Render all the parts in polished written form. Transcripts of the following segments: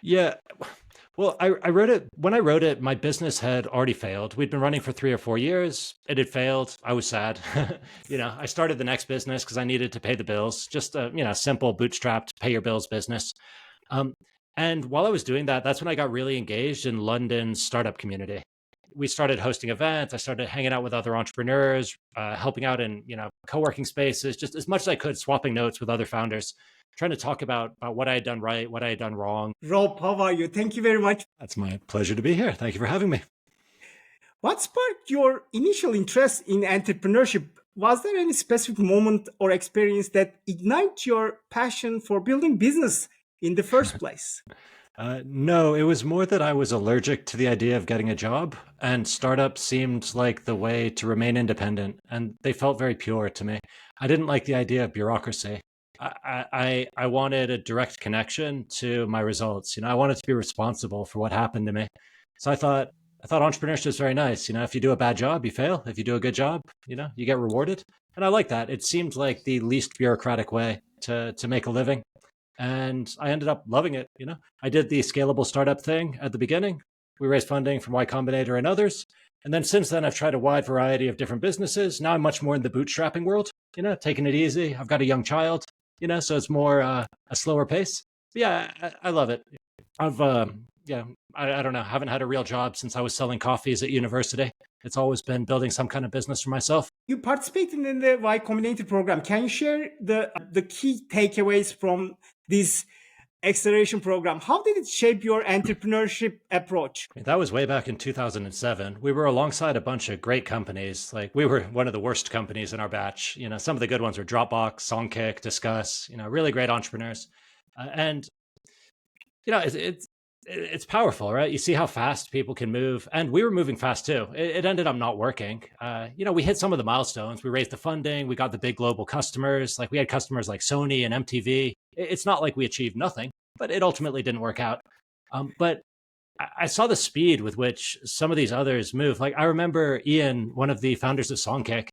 Yeah. Well, I wrote it when I wrote it, my business had already failed. We'd been running for 3 or 4 years. It had failed. I was sad. I started the next business because I needed to pay the bills. Just a, simple bootstrapped pay your bills business. Um, and while I was doing that, that's when I got really engaged in London's startup community. We started hosting events. I started hanging out with other entrepreneurs, helping out in co-working spaces, just as much as I could, swapping notes with other founders, trying to talk about what I had done right, what I had done wrong. Rob, how are you? Thank you very much. That's my pleasure to be here. Thank you for having me. What sparked your initial interest in entrepreneurship? Was there any specific moment or experience that ignited your passion for building business in the first place? No, it was more that I was allergic to the idea of getting a job, and startups seemed like the way to remain independent, and they felt very pure to me. I didn't like the idea of bureaucracy. I wanted a direct connection to my results. I wanted to be responsible for what happened to me. So I thought entrepreneurship is very nice. If you do a bad job, you fail. If you do a good job, you get rewarded. And I like that. It seemed like the least bureaucratic way to make a living, and I ended up loving it. I did the scalable startup thing at the beginning. We raised funding from Y Combinator and others. And then since then, I've tried a wide variety of different businesses. Now I'm much more in the bootstrapping world, taking it easy. I've got a young child, so it's more a slower pace. But yeah, I love it. I've, yeah, I don't know, haven't had a real job since I was selling coffees at university. It's always been building some kind of business for myself. You participated in the Y Combinator program. Can you share the key takeaways from this acceleration program? How did it shape your entrepreneurship approach? That was way back in 2007. We were alongside a bunch of great companies. Like we were one of the worst companies in our batch. Some of the good ones were Dropbox, Songkick, Discuss. Really great entrepreneurs. And it's powerful, right? You see how fast people can move, and we were moving fast too. It ended up not working. We hit some of the milestones. We raised the funding. We got the big global customers. Like we had customers like Sony and MTV. It's not like we achieved nothing, but it ultimately didn't work out. But I saw the speed with which some of these others move. Like I remember Ian, one of the founders of Songkick,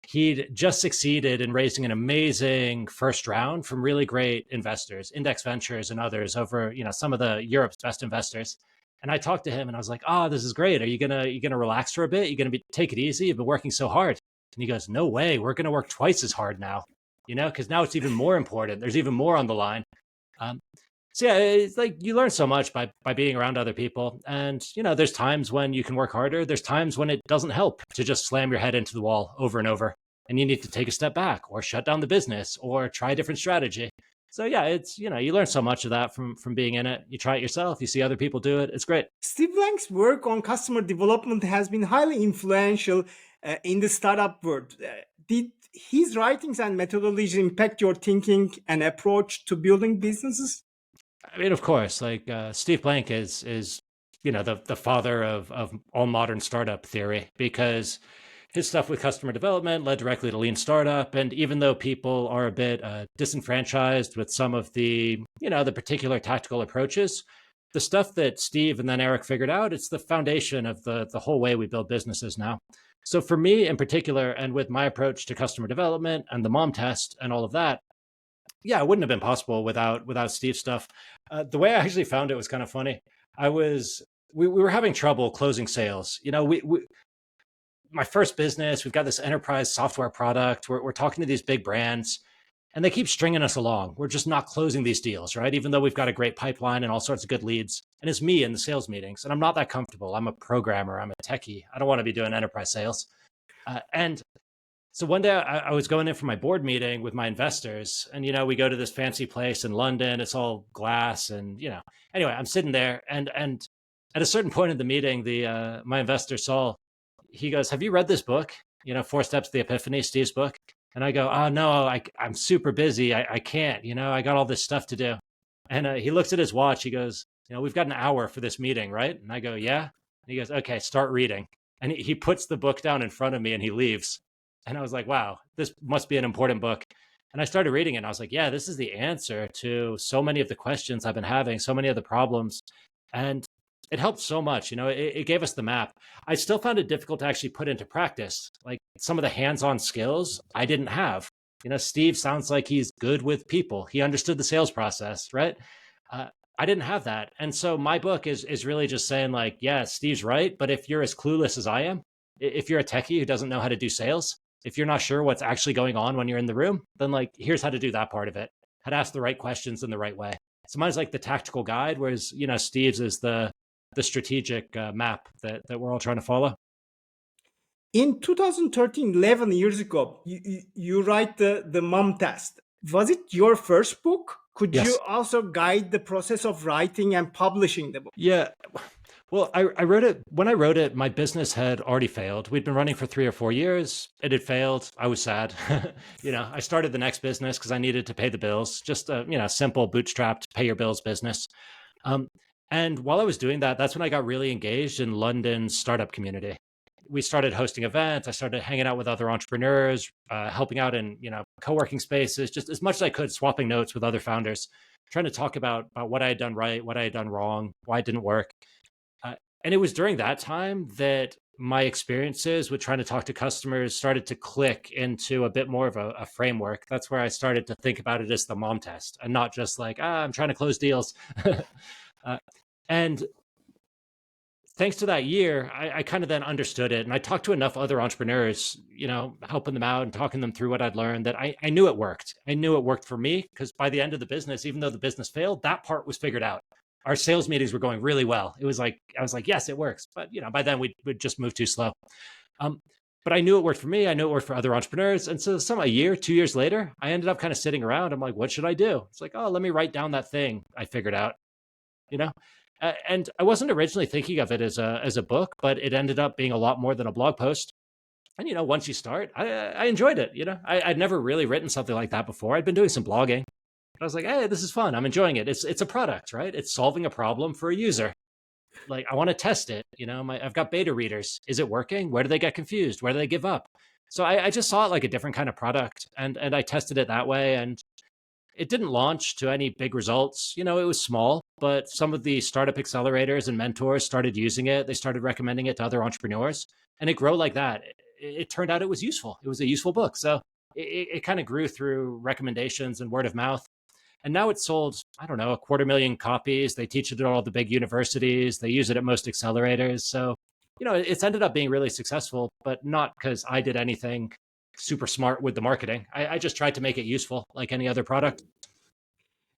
he'd just succeeded in raising an amazing first round from really great investors, Index Ventures and others over, some of the Europe's best investors. And I talked to him and I was like, "Oh, this is great. Are you gonna relax for a bit? You're gonna take it easy. You've been working so hard." And he goes, "No way. We're gonna work twice as hard now, because now it's even more important. There's even more on the line." Um, so yeah, it's like you learn so much by being around other people, and there's times when you can work harder. There's times when it doesn't help to just slam your head into the wall over and over, and you need to take a step back or shut down the business or try a different strategy. So yeah, it's you learn so much of that from being in it. You try it yourself. You see other people do it. It's great. Steve Blank's work on customer development has been highly influential in the startup world. Did his writings and methodologies impact your thinking and approach to building businesses? I mean, of course, like Steve Blank is the father of all modern startup theory, because his stuff with customer development led directly to lean startup. And even though people are a bit disenfranchised with some of the particular tactical approaches, the stuff that Steve and then Eric figured out, it's the foundation of the whole way we build businesses now. So for me in particular, and with my approach to customer development and the mom test and all of that, yeah, it wouldn't have been possible without Steve's stuff. The way I actually found it was kind of funny. I was we were having trouble closing sales. We my first business, we've got this enterprise software product. We're talking to these big brands, and they keep stringing us along. We're just not closing these deals, right? Even though we've got a great pipeline and all sorts of good leads. And it's me in the sales meetings, and I'm not that comfortable. I'm a programmer. I'm a techie. I don't want to be doing enterprise sales. And so one day I was going in for my board meeting with my investors, and we go to this fancy place in London. It's all glass, and anyway, I'm sitting there, and at a certain point in the meeting, the my investor Saul, he goes, "Have you read this book? Four Steps to the Epiphany, Steve's book." And I go, "Oh no, I'm super busy. I can't. I got all this stuff to do." And he looks at his watch. He goes, "We've got an hour for this meeting, right?" And I go, "Yeah." And he goes, "Okay, start reading." And he puts the book down in front of me and he leaves. And I was like, wow, this must be an important book. And I started reading it and I was like, yeah, this is the answer to so many of the questions I've been having, so many of the problems. And it helped so much. It gave us the map. I still found it difficult to actually put into practice. Like some of the hands-on skills I didn't have. Steve sounds like he's good with people. He understood the sales process, right? I didn't have that. And so my book is really just saying like, yeah, Steve's right. But if you're as clueless as I am, if you're a techie who doesn't know how to do sales, if you're not sure what's actually going on when you're in the room, then like, here's how to do that part of it. How to ask the right questions in the right way. So mine's like the tactical guide, whereas, Steve's is the strategic map that we're all trying to follow. In 2013, 11 years ago, you write the mom test. Was it your first book? Could you Yes. also guide the process of writing and publishing the book? Yeah. Well, I wrote it when I wrote it. My business had already failed. We'd been running for 3 or 4 years. It had failed. I was sad. I started the next business because I needed to pay the bills. Just a simple bootstrapped pay your bills business. Um, and while I was doing that, that's when I got really engaged in London's startup community. We started hosting events. I started hanging out with other entrepreneurs, helping out in co-working spaces, just as much as I could, swapping notes with other founders, trying to talk about what I had done right, what I had done wrong, why it didn't work. And it was during that time that my experiences with trying to talk to customers started to click into a bit more of a framework. That's where I started to think about it as the mom test and not just like, I'm trying to close deals. And thanks to that year, I kind of then understood it. And I talked to enough other entrepreneurs, helping them out and talking them through what I'd learned, that I knew it worked. I knew it worked for me because by the end of the business, even though the business failed, that part was figured out. Our sales meetings were going really well. It was like, I was like, yes, it works. But, by then we'd just move too slow. Um, but I knew it worked for me. I knew it worked for other entrepreneurs. And so a year, 2 years later, I ended up kind of sitting around. I'm like, what should I do? It's like, oh, let me write down that thing I figured out, you know? And I wasn't originally thinking of it as a book, but it ended up being a lot more than a blog post. And once you start, I enjoyed it. I'd never really written something like that before. I'd been doing some blogging, but I was like, hey, this is fun. I'm enjoying it. It's a product, right? It's solving a problem for a user. Like I want to test it. I've got beta readers. Is it working? Where do they get confused? Where do they give up? So I just saw it like a different kind of product, and I tested it that way, and it didn't launch to any big results. It was small, but some of the startup accelerators and mentors started using it. They started recommending it to other entrepreneurs, and it grew like that. It turned out it was useful. It was a useful book. So it kind of grew through recommendations and word of mouth. And now it's sold, I don't know, 250,000 copies. They teach it at all the big universities. They use it at most accelerators. So, it's ended up being really successful, but not because I did anything super smart with the marketing. I just tried to make it useful like any other product.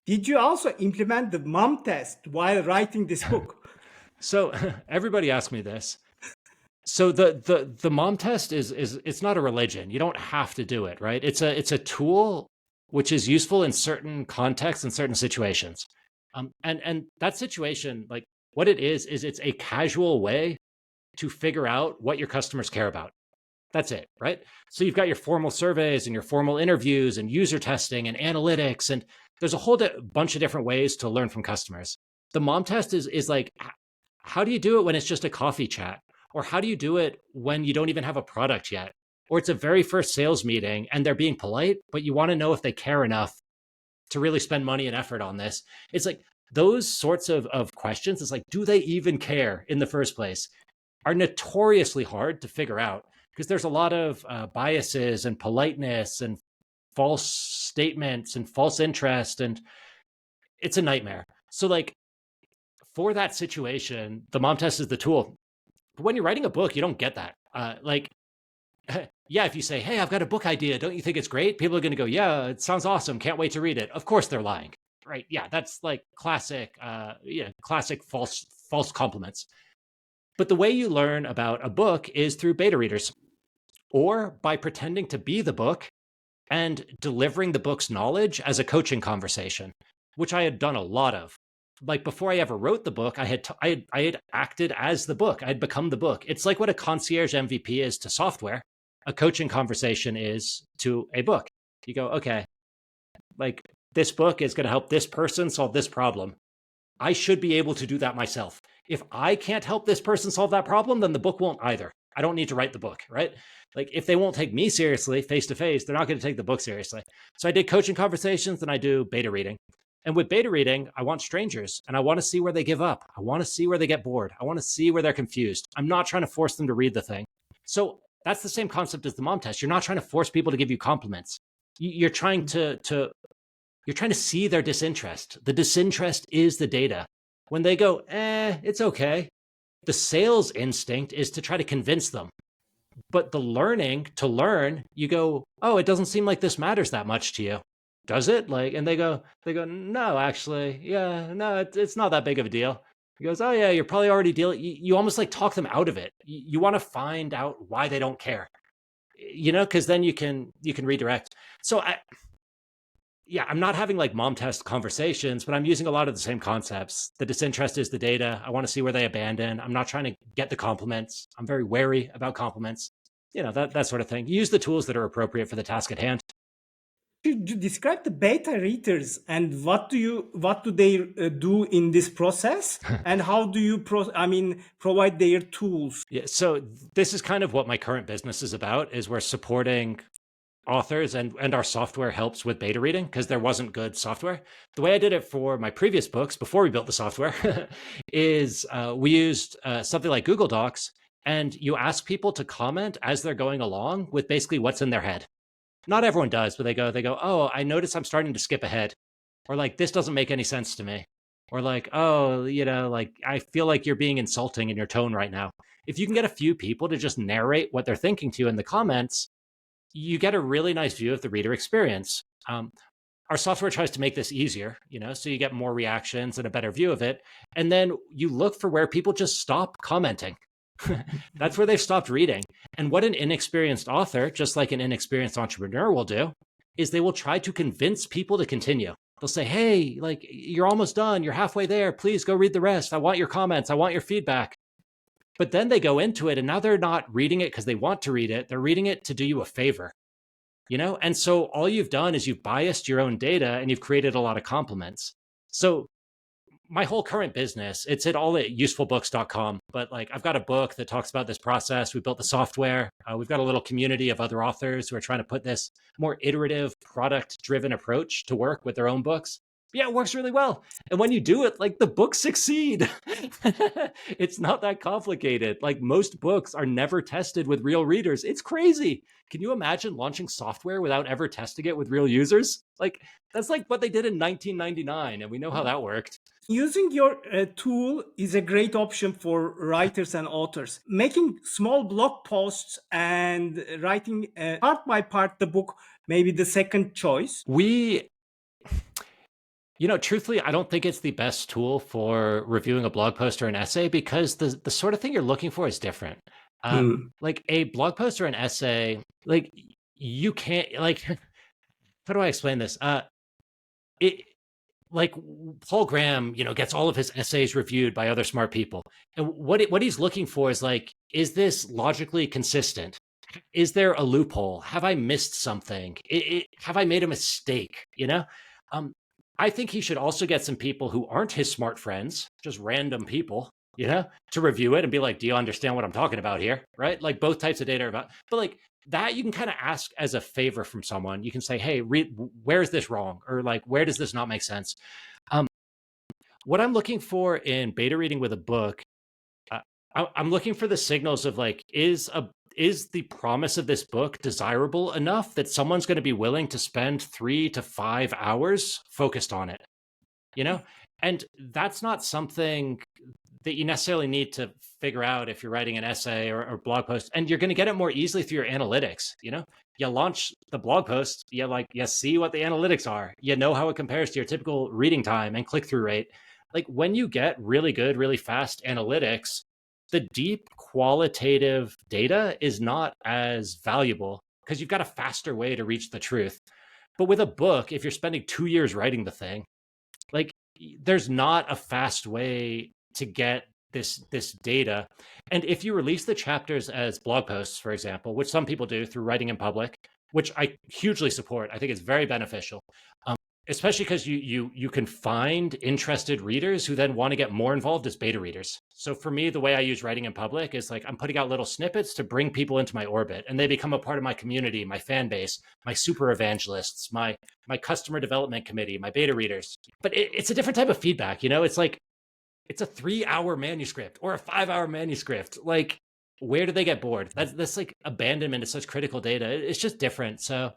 Did you also implement the mom test while writing this book? So everybody asks me this. So the mom test is it's not a religion. You don't have to do it, right? It's a tool which is useful in certain contexts and certain situations. And that situation, like what it is it's a casual way to figure out what your customers care about. That's it, right? So you've got your formal surveys and your formal interviews and user testing and analytics, and there's a whole bunch of different ways to learn from customers. The mom test is like, how do you do it when it's just a coffee chat? Or how do you do it when you don't even have a product yet? Or it's a very first sales meeting and they're being polite, but you want to know if they care enough to really spend money and effort on this. It's like those sorts of questions. It's like, do they even care in the first place? Are notoriously hard to figure out because there's a lot of biases and politeness and false statements and false interest. And it's a nightmare. So like for that situation, the mom test is the tool. But when you're writing a book, you don't get that. Yeah, if you say, hey, I've got a book idea, don't you think it's great? People are going to go, yeah, it sounds awesome. Can't wait to read it. Of course they're lying, right? Yeah, that's like classic, classic false compliments. But the way you learn about a book is through beta readers or by pretending to be the book and delivering the book's knowledge as a coaching conversation, which I had done a lot of. Like before I ever wrote the book, I had acted as the book. I had become the book. It's like what a concierge MVP is to software. A coaching conversation is to a book. You go, okay, like this book is going to help this person solve this problem. I should be able to do that myself. If I can't help this person solve that problem, then the book won't either. I don't need to write the book, right? Like if they won't take me seriously face to face, they're not going to take the book seriously. So I did coaching conversations and I do beta reading. And with beta reading, I want strangers and I want to see where they give up. I want to see where they get bored. I want to see where they're confused. I'm not trying to force them to read the thing. So that's the same concept as the mom test. You're not trying to force people to give you compliments. You're trying to You're trying to see their disinterest. The disinterest is the data. When they go, it's okay, the sales instinct is to try to convince them. But the learning to learn, you go, oh, it doesn't seem like this matters that much to you. Does it? Like, and they go, no, actually, yeah, no, it's not that big of a deal. He goes, oh yeah, you're probably already dealing. You almost like talk them out of it. You want to find out why they don't care, because then you can redirect. So I'm not having like mom test conversations, but I'm using a lot of the same concepts. The disinterest is the data. I want to see where they abandon. I'm not trying to get the compliments. I'm very wary about compliments. That sort of thing. Use the tools that are appropriate for the task at hand. Could you describe the beta readers and what do they do in this process, and how do you provide their tools? Yeah, so this is kind of what my current business is about, is we're supporting authors, and our software helps with beta reading because there wasn't good software. The way I did it for my previous books before we built the software is we used something like Google Docs, and you ask people to comment as they're going along with basically what's in their head. Not everyone does, but they go, oh, I notice I'm starting to skip ahead, or like this doesn't make any sense to me, or like, oh, like I feel like you're being insulting in your tone right now. If you can get a few people to just narrate what they're thinking to you in the comments, you get a really nice view of the reader experience. Our software tries to make this easier, so you get more reactions and a better view of it. And then you look for where people just stop commenting. That's where they've stopped reading. And what an inexperienced author, just like an inexperienced entrepreneur, will do is they will try to convince people to continue. They'll say, hey, like, you're almost done. You're halfway there. Please go read the rest. I want your comments. I want your feedback. But then they go into it, and now they're not reading it because they want to read it. They're reading it to do you a favor, And so all you've done is you've biased your own data, and you've created a lot of compliments. So my whole current business, it's all at usefulbooks.com. But like, I've got a book that talks about this process. We built the software. We've got a little community of other authors who are trying to put this more iterative, product-driven approach to work with their own books. Yeah, it works really well. And when you do it, like, the books succeed. It's not that complicated. Like, most books are never tested with real readers. It's crazy. Can you imagine launching software without ever testing it with real users? Like, that's like what they did in 1999, and we know how that worked. Using your tool is a great option for writers and authors. Making small blog posts and writing part by part the book may be the second choice. Truthfully, I don't think it's the best tool for reviewing a blog post or an essay, because the sort of thing you're looking for is different. Like a blog post or an essay, like, you can't, like, how do I explain this? It like Paul Graham, gets all of his essays reviewed by other smart people. And what he's looking for is like, is this logically consistent? Is there a loophole? Have I missed something? Have I made a mistake? I think he should also get some people who aren't his smart friends, just random people, to review it and be like, do you understand what I'm talking about here? Right? Like, both types of data are about, but like that, you can kind of ask as a favor from someone. You can say, hey, where is this wrong? Or like, where does this not make sense? What I'm looking for in beta reading with a book, I'm looking for the signals of like, is the promise of this book desirable enough that someone's going to be willing to spend 3 to 5 hours focused on it, And that's not something that you necessarily need to figure out if you're writing an essay or blog post. And you're going to get it more easily through your analytics. You launch the blog post, you see what the analytics are. You know how it compares to your typical reading time and click-through rate. Like, when you get really good, really fast analytics, the deep qualitative data is not as valuable because you've got a faster way to reach the truth. But with a book, if you're spending 2 years writing the thing, like, there's not a fast way to get this data. And if you release the chapters as blog posts, for example, which some people do through writing in public, which I hugely support, I think it's very beneficial, especially because you can find interested readers who then want to get more involved as beta readers. So for me, the way I use writing in public is like, I'm putting out little snippets to bring people into my orbit, and they become a part of my community, my fan base, my super evangelists, my customer development committee, my beta readers. But it's a different type of feedback. It's like, it's a 3-hour manuscript or a 5-hour manuscript. Like, where do they get bored? That's like abandonment of such critical data. It's just different. So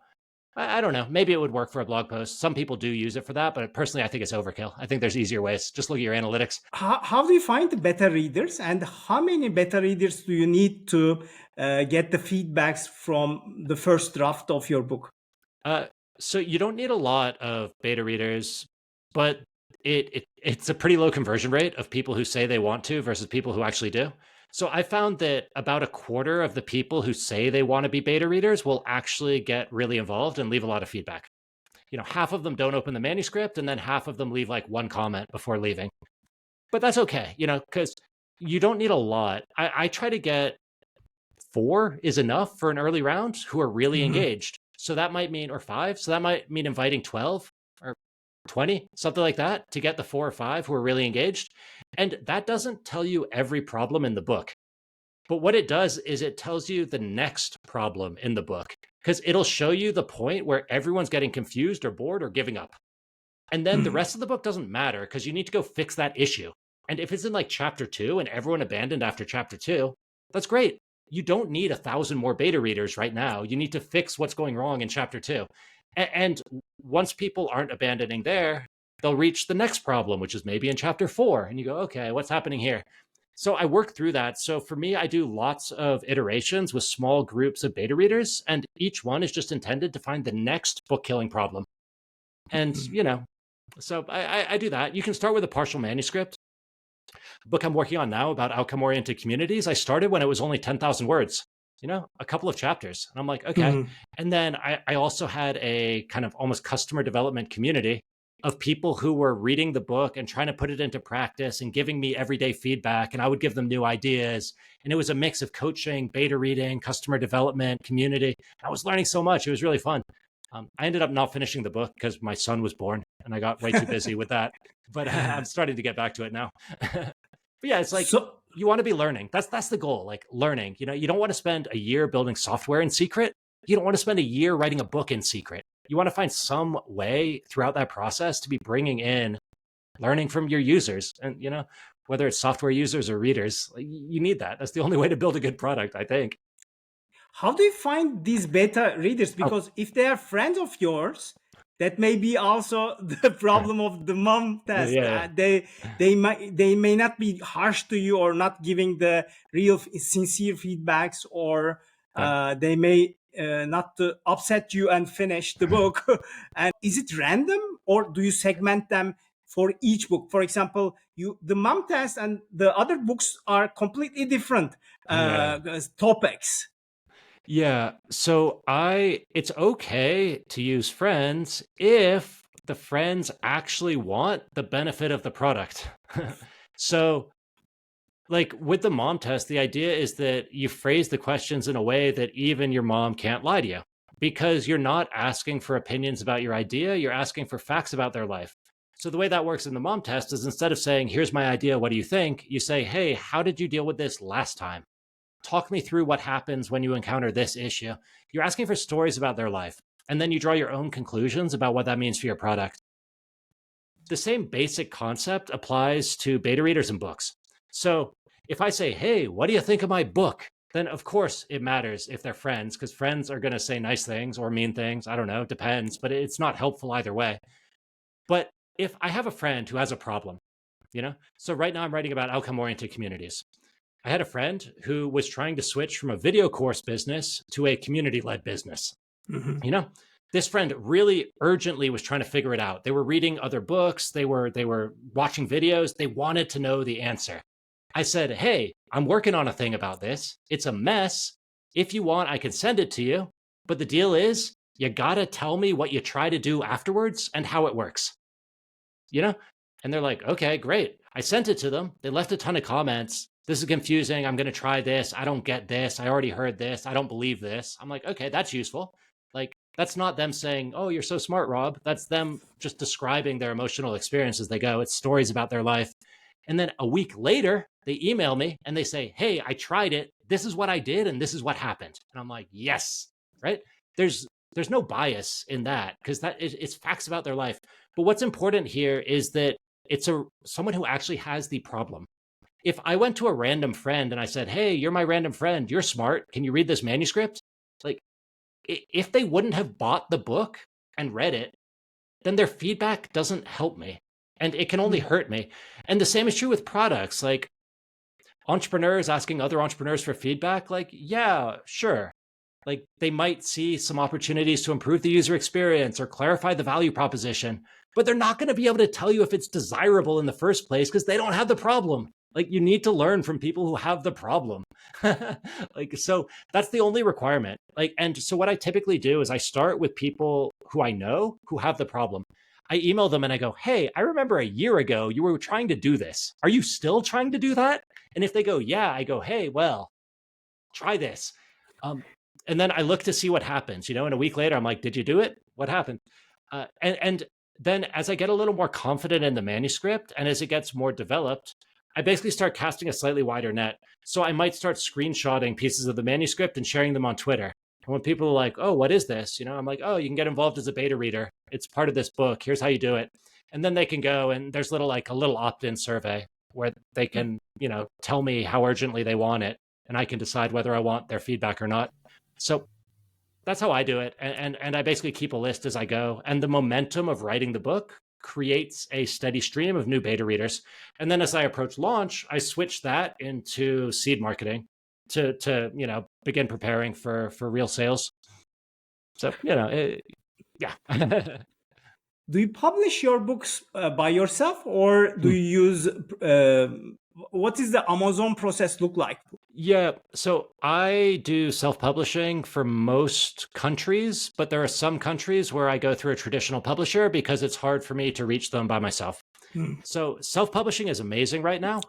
I don't know. Maybe it would work for a blog post. Some people do use it for that, but personally, I think it's overkill. I think there's easier ways. Just look at your analytics. How do you find the beta readers, and how many beta readers do you need to get the feedbacks from the first draft of your book? So you don't need a lot of beta readers, but it's a pretty low conversion rate of people who say they want to versus people who actually do. So I found that about a quarter of the people who say they want to be beta readers will actually get really involved and leave a lot of feedback. Half of them don't open the manuscript, and then half of them leave like one comment before leaving. But that's okay, because you don't need a lot. I try to get 4 is enough for an early round who are really engaged. So that might mean, or 5. So that might mean inviting 12 or 20, something like that, to get the 4 or 5 who are really engaged. And that doesn't tell you every problem in the book. But what it does is it tells you the next problem in the book, because it'll show you the point where everyone's getting confused or bored or giving up. And then the rest of the book doesn't matter because you need to go fix that issue. And if it's in like chapter 2 and everyone abandoned after chapter 2, that's great. You don't need 1,000 more beta readers right now. You need to fix what's going wrong in chapter 2. And once people aren't abandoning there, they'll reach the next problem, which is maybe in chapter 4. And you go, okay, what's happening here? So I work through that. So for me, I do lots of iterations with small groups of beta readers, and each one is just intended to find the next book killing problem. And, so I do that. You can start with a partial manuscript. The book I'm working on now about outcome-oriented communities, I started when it was only 10,000 words, a couple of chapters. And I'm like, okay. And then I also had a kind of almost customer development community of people who were reading the book and trying to put it into practice and giving me everyday feedback. And I would give them new ideas. And it was a mix of coaching, beta reading, customer development, community. I was learning so much. It was really fun. I ended up not finishing the book because my son was born and I got way too busy with that. But I'm starting to get back to it now. But yeah, it's like you want to be learning. That's the goal, like learning. You don't want to spend a year building software in secret. You don't want to spend a year writing a book in secret. You want to find some way throughout that process to be bringing in learning from your users. And, whether it's software users or readers, you need that. That's the only way to build a good product, I think. How do you find these beta readers? Because if they are friends of yours, that may be also the problem of the mom test. Yeah. They may not be harsh to you or not giving the real sincere feedbacks, or they may not upset you and finish the book. And is it random, or do you segment them for each book? For example, the mom test and the other books are completely different topics. Yeah. So it's okay to use friends if the friends actually want the benefit of the product. So like with the mom test, the idea is that you phrase the questions in a way that even your mom can't lie to you, because you're not asking for opinions about your idea. You're asking for facts about their life. So the way that works in the mom test is, instead of saying, here's my idea, what do you think? You say, hey, how did you deal with this last time? Talk me through what happens when you encounter this issue. You're asking for stories about their life, and then you draw your own conclusions about what that means for your product. The same basic concept applies to beta readers and books. So if I say, hey, what do you think of my book? Then of course it matters if they're friends, because friends are going to say nice things or mean things. I don't know, depends, but it's not helpful either way. But if I have a friend who has a problem, so right now I'm writing about outcome-oriented communities. I had a friend who was trying to switch from a video course business to a community-led business. This friend really urgently was trying to figure it out. They were reading other books. They were watching videos. They wanted to know the answer. I said, hey, I'm working on a thing about this. It's a mess. If you want, I can send it to you. But the deal is, you got to tell me what you try to do afterwards and how it works. And they're like, okay, great. I sent it to them. They left a ton of comments. This is confusing. I'm going to try this. I don't get this. I already heard this. I don't believe this. I'm like, okay, that's useful. Like, that's not them saying, oh, you're so smart, Rob. That's them just describing their emotional experience as they go. It's stories about their life. And then a week later, they email me and they say, hey, I tried it. This is what I did. And this is what happened. And I'm like, yes, right? There's no bias in that, because it's facts about their life. But what's important here is that it's someone who actually has the problem. If I went to a random friend and I said, hey, you're my random friend, you're smart, can you read this manuscript? Like, if they wouldn't have bought the book and read it, then their feedback doesn't help me, and it can only hurt me. And the same is true with products. Like, entrepreneurs asking other entrepreneurs for feedback, like, yeah, sure. Like, they might see some opportunities to improve the user experience or clarify the value proposition, but they're not going to be able to tell you if it's desirable in the first place because they don't have the problem. Like, you need to learn from people who have the problem. Like, so that's the only requirement. Like, and so what I typically do is I start with people who I know who have the problem. I email them and I go, hey, I remember a year ago you were trying to do this. Are you still trying to do that? And if they go, yeah, I go, hey, well, try this. And then I look to see what happens. And a week later, I'm like, did you do it? What happened? And then as I get a little more confident in the manuscript and as it gets more developed, I basically start casting a slightly wider net. So I might start screenshotting pieces of the manuscript and sharing them on Twitter. And when people are like, oh, what is this? I'm like, oh, you can get involved as a beta reader. It's part of this book. Here's how you do it. And then they can go, and there's a little opt-in survey where they can, tell me how urgently they want it. And I can decide whether I want their feedback or not. So that's how I do it. And I basically keep a list as I go. And the momentum of writing the book creates a steady stream of new beta readers. And then as I approach launch, I switch that into seed marketing to begin preparing for real sales. So, yeah. Do you publish your books by yourself, or do you use what is the Amazon process look like? Yeah, so I do self-publishing for most countries, but there are some countries where I go through a traditional publisher because it's hard for me to reach them by myself. So self-publishing is amazing right now.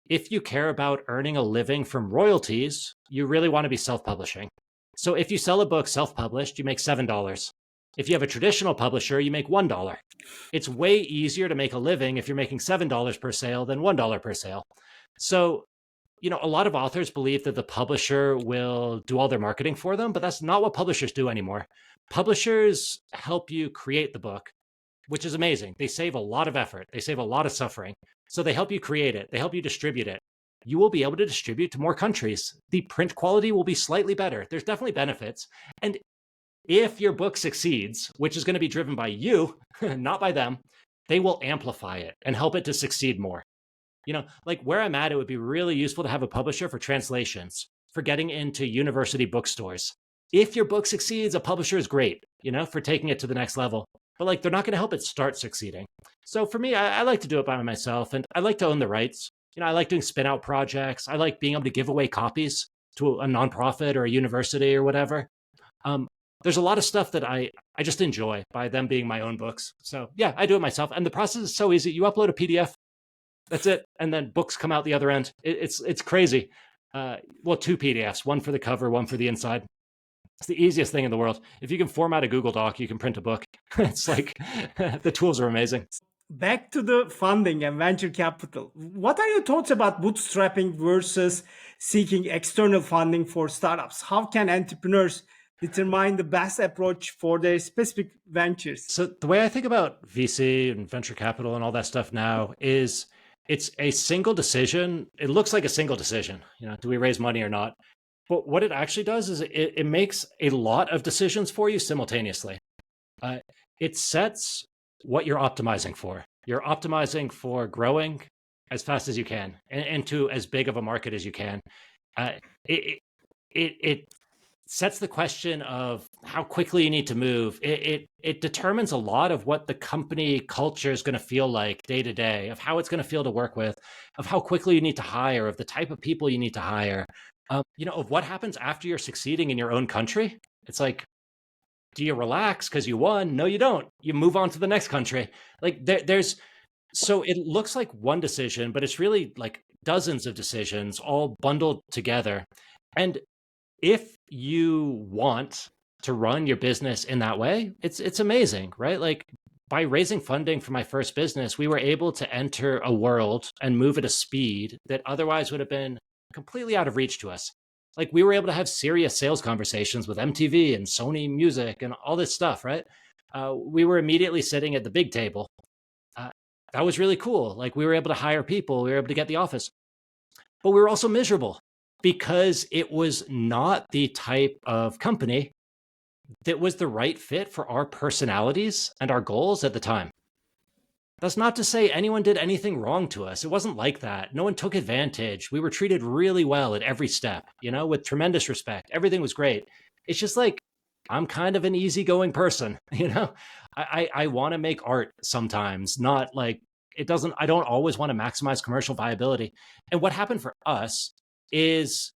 If you care about earning a living from royalties, you really want to be self-publishing. So if you sell a book self-published, you make $7. If you have a traditional publisher, you make $1. It's way easier to make a living if you're making $7 per sale than $1 per sale. So, a lot of authors believe that the publisher will do all their marketing for them, but that's not what publishers do anymore. Publishers help you create the book, which is amazing. They save a lot of effort. They save a lot of suffering. So they help you create it. They help you distribute it. You will be able to distribute to more countries. The print quality will be slightly better. There's definitely benefits. And if your book succeeds, which is going to be driven by you, not by them, they will amplify it and help it to succeed more. Like where I'm at, it would be really useful to have a publisher for translations, for getting into university bookstores. If your book succeeds, a publisher is great, for taking it to the next level. But they're not going to help it start succeeding. So for me, I like to do it by myself, and I like to own the rights. I like doing spin out projects. I like being able to give away copies to a nonprofit or a university or whatever. There's a lot of stuff that I just enjoy by them being my own books. So yeah, I do it myself. And the process is so easy. You upload a PDF, that's it. And then books come out the other end. It's crazy. Well, 2 PDFs, one for the cover, one for the inside. It's the easiest thing in the world. If you can format a Google Doc, you can print a book. It's like the tools are amazing. Back to the funding and venture capital. What are your thoughts about bootstrapping versus seeking external funding for startups? How can entrepreneurs determine the best approach for their specific ventures? So the way I think about VC and venture capital and all that stuff now is it's a single decision. It looks like a single decision. Do we raise money or not? But what it actually does is it makes a lot of decisions for you simultaneously. It sets what you're optimizing for. You're optimizing for growing as fast as you can and into as big of a market as you can. It sets the question of how quickly you need to move. It determines a lot of what the company culture is going to feel like day to day, of how it's going to feel to work with, of how quickly you need to hire, of the type of people you need to hire, of what happens after you're succeeding in your own country. It's like, do you relax because you won? No, you don't. You move on to the next country. So it looks like one decision, but it's really like dozens of decisions all bundled together. And if you want to run your business in that way, it's amazing, right? Like by raising funding for my first business, we were able to enter a world and move at a speed that otherwise would have been completely out of reach to us. Like we were able to have serious sales conversations with MTV and Sony Music and all this stuff, right? We were immediately sitting at the big table. That was really cool. Like we were able to hire people, we were able to get the office, but we were also miserable because it was not the type of company that was the right fit for our personalities and our goals at the time. That's not to say anyone did anything wrong to us. It wasn't like that. No one took advantage. We were treated really well at every step, with tremendous respect. Everything was great. It's just like, I'm kind of an easygoing person, I want to make art sometimes, not like I don't always want to maximize commercial viability. And what happened for us is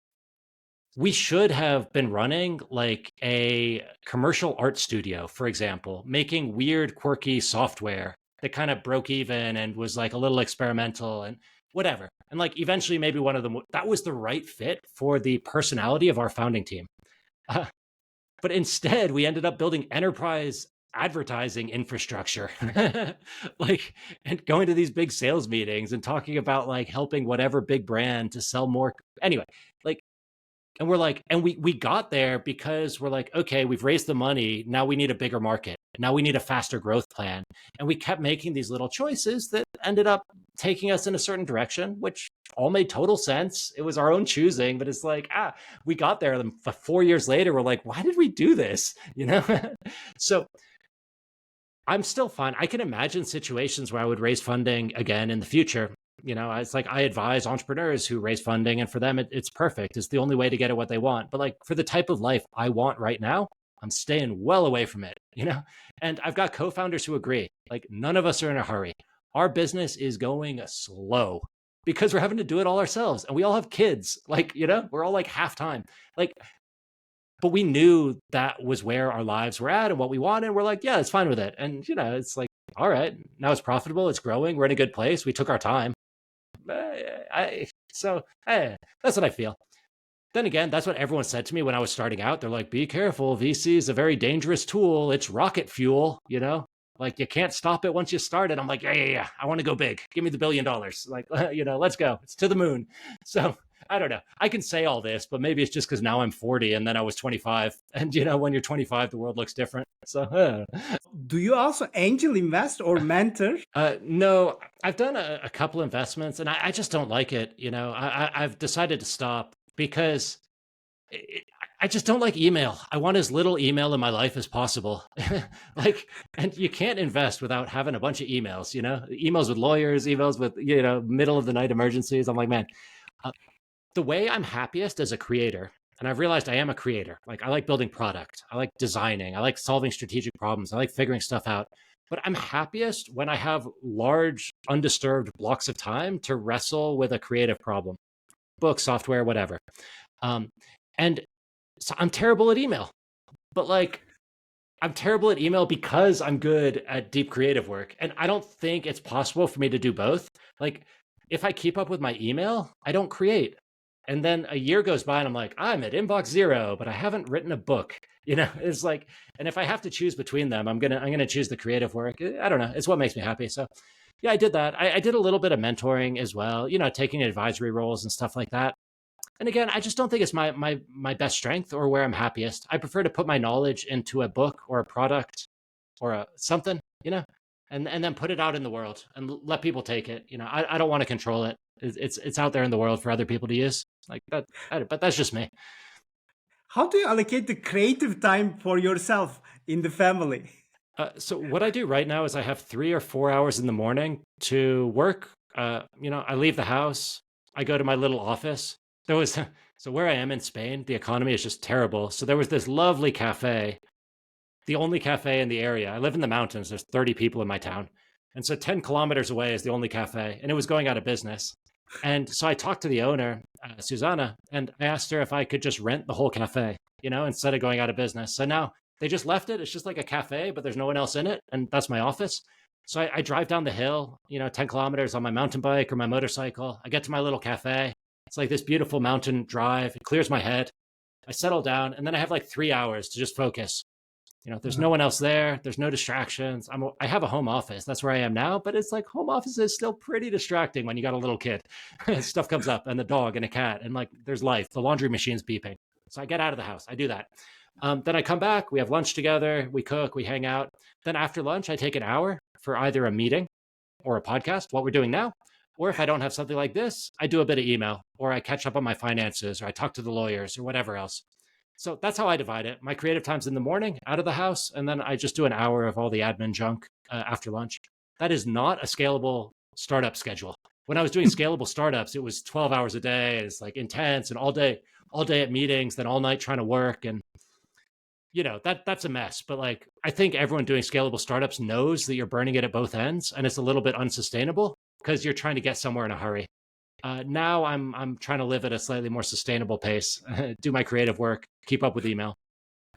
we should have been running like a commercial art studio, for example, making weird, quirky software that kind of broke even and was like a little experimental and whatever. And like eventually, maybe one of them that was the right fit for the personality of our founding team. Uh, but instead, we ended up building enterprise advertising infrastructure, like, and going to these big sales meetings and talking about like helping whatever big brand to sell more. Anyway, like, and we're like, and we got there because we're like, okay, we've raised the money. Now we need a bigger market. Now we need a faster growth plan. And we kept making these little choices that ended up taking us in a certain direction, which all made total sense. It was our own choosing, but it's like, we got there. And 4 years later, we're like, why did we do this? So I'm still fine. I can imagine situations where I would raise funding again in the future. It's like I advise entrepreneurs who raise funding, and for them, it's perfect. It's the only way to get at what they want. But like for the type of life I want right now, I'm staying well away from it, And I've got co-founders who agree. Like none of us are in a hurry. Our business is going slow because we're having to do it all ourselves, and we all have kids. Like, we're all like half time. Like, but we knew that was where our lives were at and what we wanted. We're like, yeah, it's fine with it. And, it's like, all right, now it's profitable. It's growing. We're in a good place. We took our time. That's what I feel. Then again, that's what everyone said to me when I was starting out. They're like, be careful. VC is a very dangerous tool. It's rocket fuel, like you can't stop it once you start it. I'm like, yeah. I want to go big. Give me the $1 billion. Like, let's go. It's to the moon. So I don't know. I can say all this, but maybe it's just because now I'm 40 and then I was 25. And, when you're 25, the world looks different. So Do you also angel invest or mentor? No, I've done a couple investments and I just don't like it. I've decided to stop because I just don't like email. I want as little email in my life as possible. Like, and you can't invest without having a bunch of emails, emails with lawyers, emails with, middle of the night emergencies. I'm like, man, the way I'm happiest as a creator, and I've realized I am a creator. Like I like building product. I like designing. I like solving strategic problems. I like figuring stuff out. But I'm happiest when I have large, undisturbed blocks of time to wrestle with a creative problem, book, software, whatever. And so I'm terrible at email, but like I'm terrible at email because I'm good at deep creative work. And I don't think it's possible for me to do both. Like if I keep up with my email, I don't create. And then a year goes by and I'm like, I'm at inbox 0, but I haven't written a book. It's like, and if I have to choose between them, I'm gonna choose the creative work. I don't know. It's what makes me happy. So yeah, I did that. I did a little bit of mentoring as well, taking advisory roles and stuff like that. And again, I just don't think it's my best strength or where I'm happiest. I prefer to put my knowledge into a book or a product or something, and then put it out in the world and let people take it. I don't want to control it. It's out there in the world for other people to use. Like that, but that's just me. How do you allocate the creative time for yourself in the family? So what I do right now is I have 3 or 4 hours in the morning to work. I leave the house. I go to my little office. So where I am in Spain, the economy is just terrible. So there was this lovely cafe, the only cafe in the area. I live in the mountains. There's 30 people in my town. And so 10 kilometers away is the only cafe, and it was going out of business. And so I talked to the owner, Susanna, and I asked her if I could just rent the whole cafe, instead of going out of business. So now they just left it. It's just like a cafe, but there's no one else in it. And that's my office. So I drive down the hill, 10 kilometers on my mountain bike or my motorcycle. I get to my little cafe. It's like this beautiful mountain drive. It clears my head. I settle down, and then I have like 3 hours to just focus. There's no one else there. There's no distractions. I have a home office. That's where I am now, but it's like home office is still pretty distracting when you got a little kid. Stuff comes up and the dog and a cat and like there's life. The laundry machine's beeping. So I get out of the house. I do that. Then I come back. We have lunch together. We cook. We hang out. Then after lunch, I take an hour for either a meeting or a podcast, what we're doing now. Or if I don't have something like this, I do a bit of email or I catch up on my finances or I talk to the lawyers or whatever else. So that's how I divide it. My creative time's in the morning, out of the house, and then I just do an hour of all the admin junk after lunch. That is not a scalable startup schedule. When I was doing scalable startups, it was 12 hours a day. It's like intense and all day at meetings, then all night trying to work. And that's a mess. But like, I think everyone doing scalable startups knows that you're burning it at both ends, and it's a little bit unsustainable because you're trying to get somewhere in a hurry. Now I'm trying to live at a slightly more sustainable pace, do my creative work, keep up with email.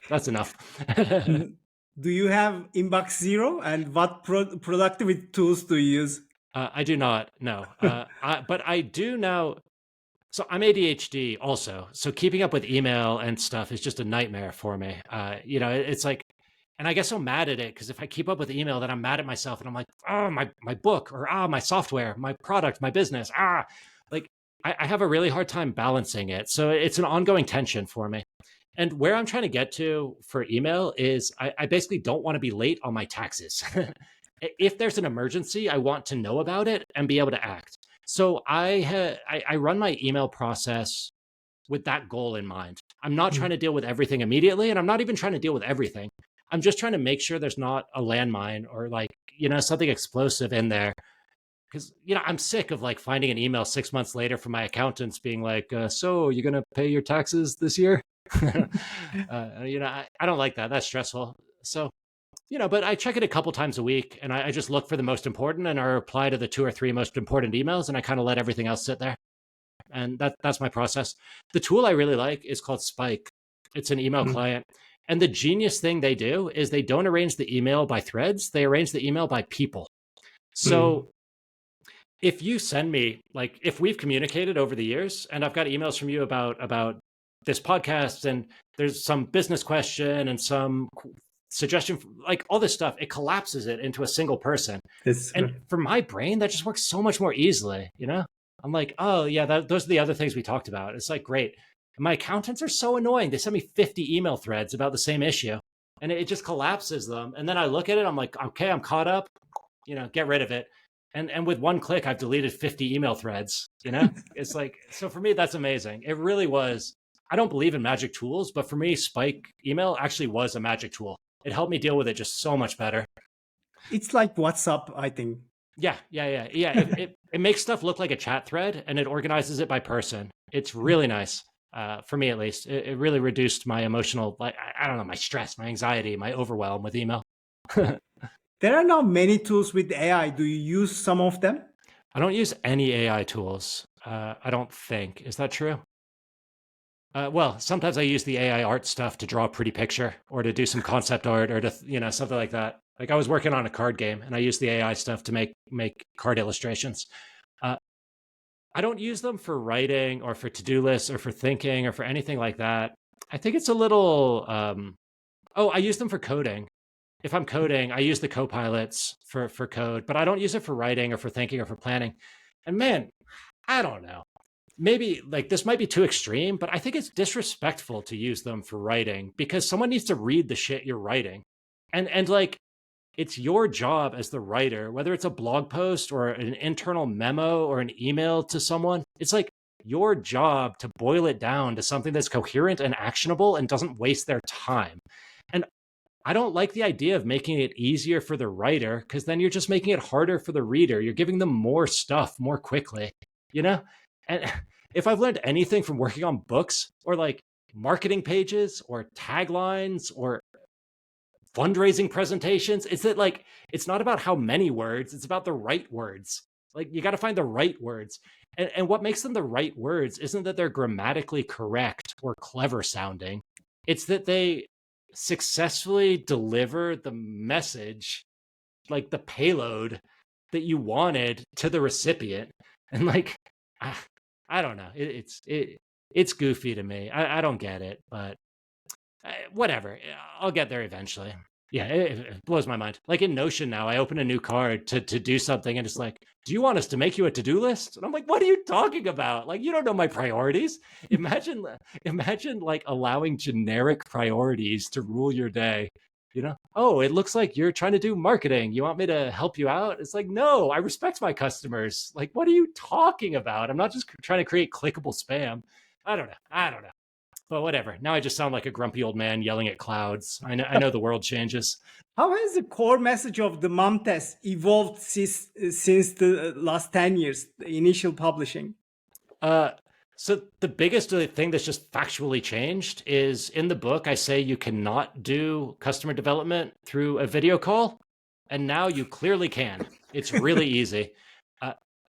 That's enough. Do you have Inbox Zero, and what productivity tools do you use? I do not, no. But I do now. So I'm ADHD also. So keeping up with email and stuff is just a nightmare for me. It's like, and I get so mad at it because if I keep up with email, then I'm mad at myself and I'm like, oh, my book or my software, my product, my business. Like I have a really hard time balancing it. So it's an ongoing tension for me. And where I'm trying to get to for email is I basically don't want to be late on my taxes. If there's an emergency, I want to know about it and be able to act. So I run my email process with that goal in mind. I'm not trying to deal with everything immediately, and I'm not even trying to deal with everything. I'm just trying to make sure there's not a landmine or like, something explosive in there. Because, I'm sick of like finding an email 6 months later from my accountants being like, so you're going to pay your taxes this year? I don't like that. That's stressful. So, but I check it a couple times a week and I just look for the most important and I reply to the 2 or 3 most important emails and I kind of let everything else sit there. And that's my process. The tool I really like is called Spike. It's an email client. And the genius thing they do is they don't arrange the email by threads. They arrange the email by people. So if you send me, like, if we've communicated over the years and I've got emails from you about this podcast and there's some business question and some suggestion, like all this stuff, it collapses it into a single person. And for my brain, that just works so much more easily, I'm like, oh yeah, those are the other things we talked about. It's like, great. And my accountants are so annoying. They send me 50 email threads about the same issue and it just collapses them. And then I look at it, I'm like, okay, I'm caught up, get rid of it. And with one click, I've deleted 50 email threads, It's like, so for me, that's amazing. It really was. I don't believe in magic tools, but for me, Spike email actually was a magic tool. It helped me deal with it just so much better. It's like WhatsApp, I think. Yeah. It makes stuff look like a chat thread and it organizes it by person. It's really nice. For me, at least, it really reduced my emotional, like, I don't know, my stress, my anxiety, my overwhelm with email. There are now many tools with AI. Do you use some of them? I don't use any AI tools. I don't think. Is that true? Well, sometimes I use the AI art stuff to draw a pretty picture or to do some concept art or to, something like that. Like I was working on a card game and I used the AI stuff to make card illustrations. I don't use them for writing or for to-do lists or for thinking or for anything like that. I think it's a little, I use them for coding. If I'm coding, I use the copilots for code, but I don't use it for writing or for thinking or for planning. And man, I don't know. Maybe like this might be too extreme, but I think it's disrespectful to use them for writing because someone needs to read the shit you're writing. And like, it's your job as the writer, whether it's a blog post or an internal memo or an email to someone, it's like your job to boil it down to something that's coherent and actionable and doesn't waste their time. And I don't like the idea of making it easier for the writer because then you're just making it harder for the reader. You're giving them more stuff more quickly, And if I've learned anything from working on books or like marketing pages or taglines or fundraising presentations, it's that like, it's not about how many words, it's about the right words. Like you got to find the right words. And what makes them the right words isn't that they're grammatically correct or clever sounding. It's that they successfully deliver the message, like the payload that you wanted to the recipient. And like, I don't know. It's goofy to me. I don't get it, but whatever. I'll get there eventually. Yeah, it blows my mind. Like in Notion now, I open a new card to do something and it's like, do you want us to make you a to-do list? And I'm like, what are you talking about? Like, you don't know my priorities. Imagine like allowing generic priorities to rule your day. Oh, it looks like you're trying to do marketing. You want me to help you out? It's like, no, I respect my customers. Like, what are you talking about? I'm not just trying to create clickable spam. I don't know. But whatever. Now I just sound like a grumpy old man yelling at clouds. I know the world changes. How has the core message of the mom test evolved since the last 10 years, the initial publishing? Uh, so the biggest thing that's just factually changed is in the book, I say you cannot do customer development through a video call. And now you clearly can. It's really easy. Uh,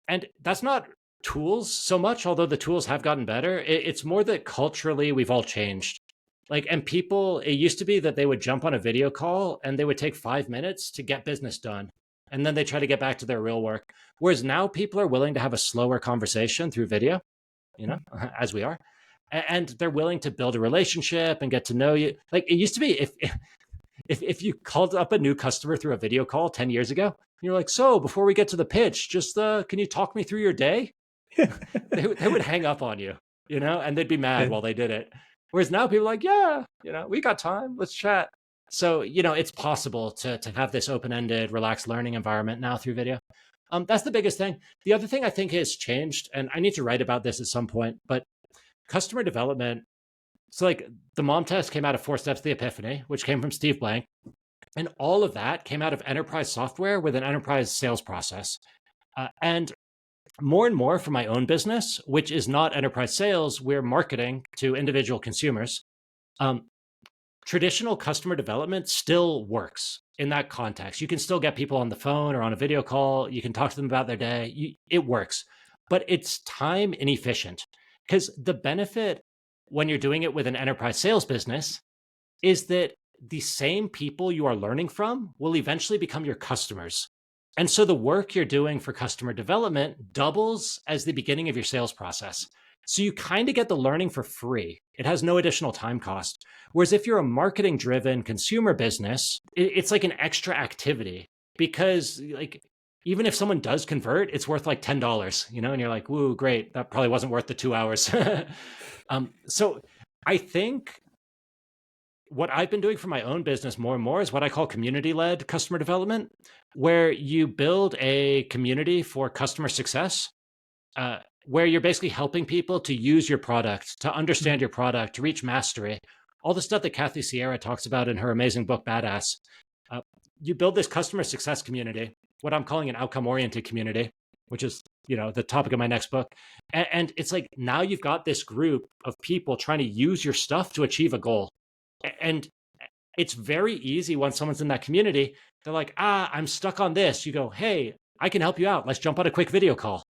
and that's not tools so much, although the tools have gotten better. It's more that culturally we've all changed. Like, and people, it used to be that they would jump on a video call and they would take 5 minutes to get business done. And then they try to get back to their real work. Whereas now people are willing to have a slower conversation through video, as we are. And they're willing to build a relationship and get to know you. Like it used to be, if you called up a new customer through a video call 10 years ago, you're like, so before we get to the pitch, just can you talk me through your day? they would hang up on you, and they'd be mad while they did it. Whereas now people are like, yeah, we got time, let's chat. So, it's possible to have this open-ended, relaxed learning environment now through video. That's the biggest thing. The other thing I think has changed, and I need to write about this at some point, but customer development. So like the mom test came out of 4 Steps to the Epiphany, which came from Steve Blank. And all of that came out of enterprise software with an enterprise sales process. And more for my own business, which is not enterprise sales, we're marketing to individual consumers. Traditional customer development still works in that context. You can still get people on the phone or on a video call. You can talk to them about their day. It works, but it's time inefficient because the benefit when you're doing it with an enterprise sales business is that the same people you are learning from will eventually become your customers. And so the work you're doing for customer development doubles as the beginning of your sales process. So you kind of get the learning for free. It has no additional time cost. Whereas if you're a marketing driven consumer business, it's like an extra activity because like, even if someone does convert, it's worth like $10, and you're like, woo, great. That probably wasn't worth the 2 hours. So I think what I've been doing for my own business more and more is what I call community-led customer development, where you build a community for customer success, where you're basically helping people to use your product, to understand your product, to reach mastery, all the stuff that Kathy Sierra talks about in her amazing book, Badass. You build this customer success community, what I'm calling an outcome-oriented community, which is, the topic of my next book. And it's like, now you've got this group of people trying to use your stuff to achieve a goal. And it's very easy when someone's in that community, they're like, I'm stuck on this. You go, hey, I can help you out. Let's jump on a quick video call.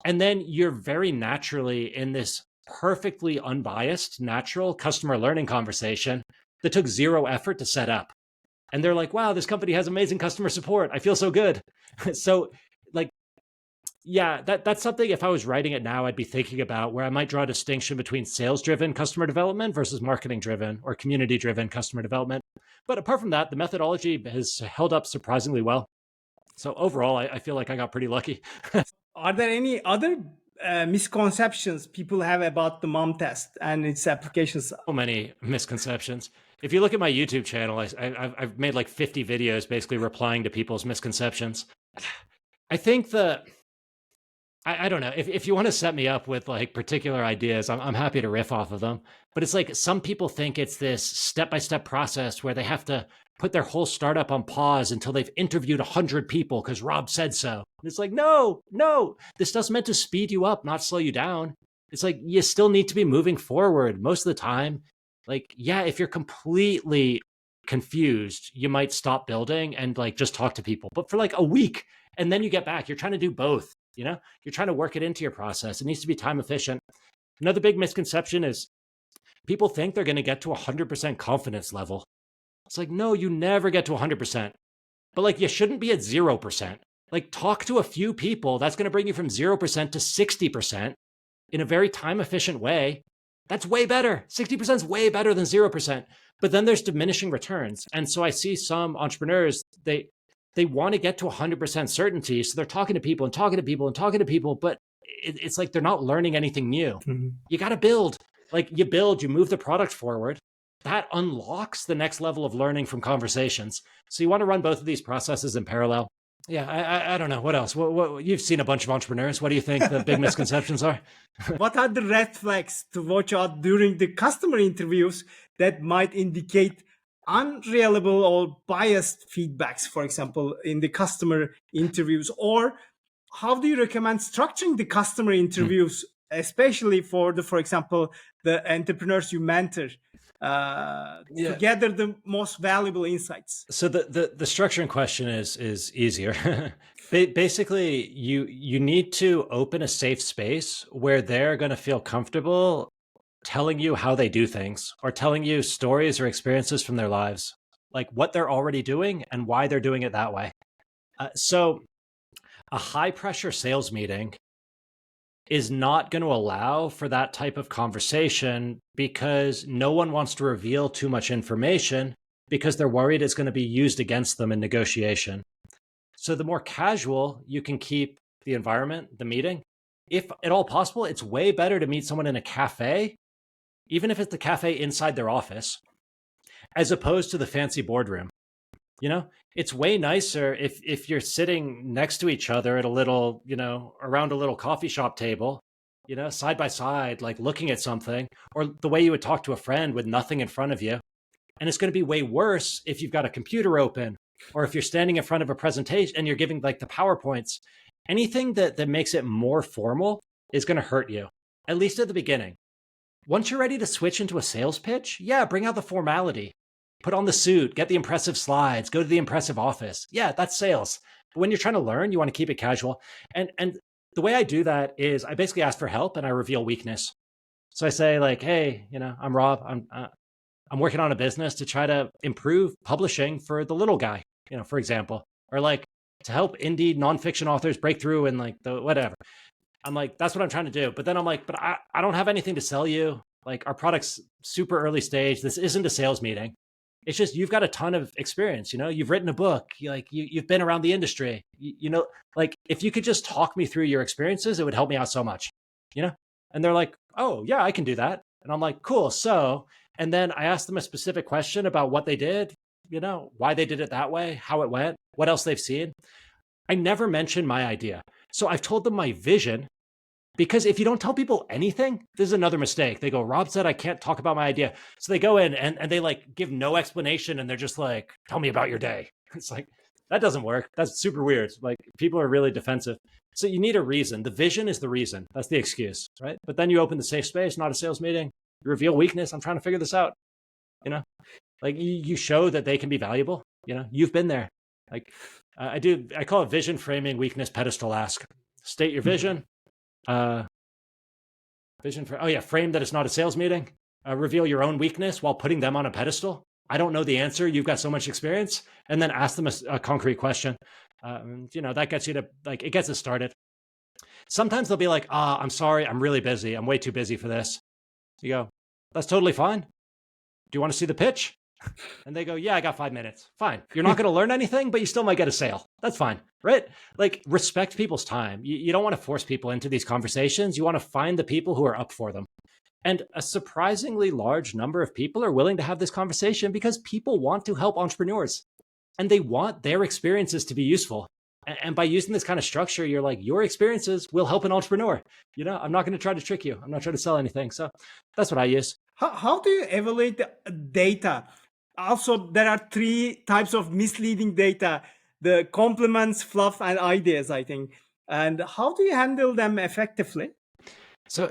And then you're very naturally in this perfectly unbiased, natural customer learning conversation that took zero effort to set up. And they're like, wow, this company has amazing customer support. I feel so good. So like, yeah, that's something if I was writing it now, I'd be thinking about where I might draw a distinction between sales-driven customer development versus marketing-driven or community-driven customer development. But apart from that, the methodology has held up surprisingly well. So overall, I feel like I got pretty lucky. Are there any other misconceptions people have about the mom test and its applications? So many misconceptions. If you look at my YouTube channel, I've made like 50 videos basically replying to people's misconceptions. I think I don't know, if you want to set me up with like particular ideas, I'm happy to riff off of them. But it's like some people think it's this step-by-step process where they have to put their whole startup on pause until they've interviewed 100 people because Rob said so. And it's like, no, this stuff's meant to speed you up, not slow you down. It's like, you still need to be moving forward most of the time. Like, yeah, if you're completely confused, you might stop building and like just talk to people. But for like a week, and then you get back, you're trying to do both. You're trying to work it into your process. It needs to be time efficient. Another big misconception is people think they're going to get to 100% confidence level. It's like, no, you never get to 100%. But like, you shouldn't be at 0%. Like, talk to a few people. That's going to bring you from 0% to 60% in a very time efficient way. That's way better. 60% is way better than 0%. But then there's diminishing returns. And so I see some entrepreneurs, they want to get to 100% certainty. So they're talking to people and talking to people and talking to people, but it's like they're not learning anything new. Mm-hmm. You got to build. Like, you build, you move the product forward. That unlocks the next level of learning from conversations. So you want to run both of these processes in parallel. Yeah, I don't know. What else? What you've seen a bunch of entrepreneurs. What do you think the big misconceptions are? What are the red flags to watch out during the customer interviews that might indicate unreliable or biased feedbacks, for example, in the customer interviews? Or how do you recommend structuring the customer Hmm. interviews, especially for the, for example, the entrepreneurs you mentor, to Yeah. gather the most valuable insights? So the structuring question is easier. Basically, you need to open a safe space where they're going to feel comfortable telling you how they do things or telling you stories or experiences from their lives, like what they're already doing and why they're doing it that way. So a high pressure sales meeting is not going to allow for that type of conversation because no one wants to reveal too much information because they're worried it's going to be used against them in negotiation. So the more casual you can keep the environment, the meeting, if at all possible, it's way better to meet someone in a cafe, even if it's the cafe inside their office, as opposed to the fancy boardroom. You know, it's way nicer if you're sitting next to each other at a little, around a little coffee shop table, side by side, like looking at something, or the way you would talk to a friend with nothing in front of you. And it's going to be way worse if you've got a computer open or if you're standing in front of a presentation and you're giving like the PowerPoints. Anything that makes it more formal is going to hurt you, at least at the beginning. Once you're ready to switch into a sales pitch, yeah, bring out the formality. Put on the suit, get the impressive slides, go to the impressive office. Yeah, that's sales. But when you're trying to learn, you want to keep it casual. And the way I do that is I basically ask for help and I reveal weakness. So I say like, hey, I'm Rob. I'm working on a business to try to improve publishing for the little guy, for example, or like to help indie nonfiction authors break through in like the whatever. I'm like, that's what I'm trying to do. But then I'm like, but I don't have anything to sell you. Like our product's super early stage. This isn't a sales meeting. It's just you've got a ton of experience. You've written a book. You've been around the industry. Like if you could just talk me through your experiences, it would help me out so much. You know. And they're like, oh yeah, I can do that. And I'm like, cool. So, and then I asked them a specific question about what they did. Why they did it that way, how it went, what else they've seen. I never mentioned my idea. So I've told them my vision because if you don't tell people anything, this is another mistake. They go, Rob said I can't talk about my idea. So they go in and they like give no explanation and they're just like, tell me about your day. It's like, that doesn't work. That's super weird. Like people are really defensive. So you need a reason. The vision is the reason. That's the excuse, right? But then you open the safe space, not a sales meeting. You reveal weakness. I'm trying to figure this out. You know, like you show that they can be valuable. You've been there. Like I call it vision framing, weakness pedestal ask. State your vision. Uh, frame that it's not a sales meeting. Reveal your own weakness while putting them on a pedestal. I don't know the answer. You've got so much experience, and then ask them a concrete question. That gets you to like it gets us started. Sometimes they'll be like, I'm sorry, I'm really busy. I'm way too busy for this. You go, that's totally fine. Do you want to see the pitch? And they go, yeah, I got 5 minutes. Fine. You're not going to learn anything, but you still might get a sale. That's fine, right? Like respect people's time. You don't want to force people into these conversations. You want to find the people who are up for them. And a surprisingly large number of people are willing to have this conversation because people want to help entrepreneurs and they want their experiences to be useful. And by using this kind of structure, you're like, your experiences will help an entrepreneur. I'm not going to try to trick you. I'm not trying to sell anything. So that's what I use. How do you evaluate the data? Also, there are three types of misleading data: the compliments, fluff, and ideas, I think. And how do you handle them effectively? So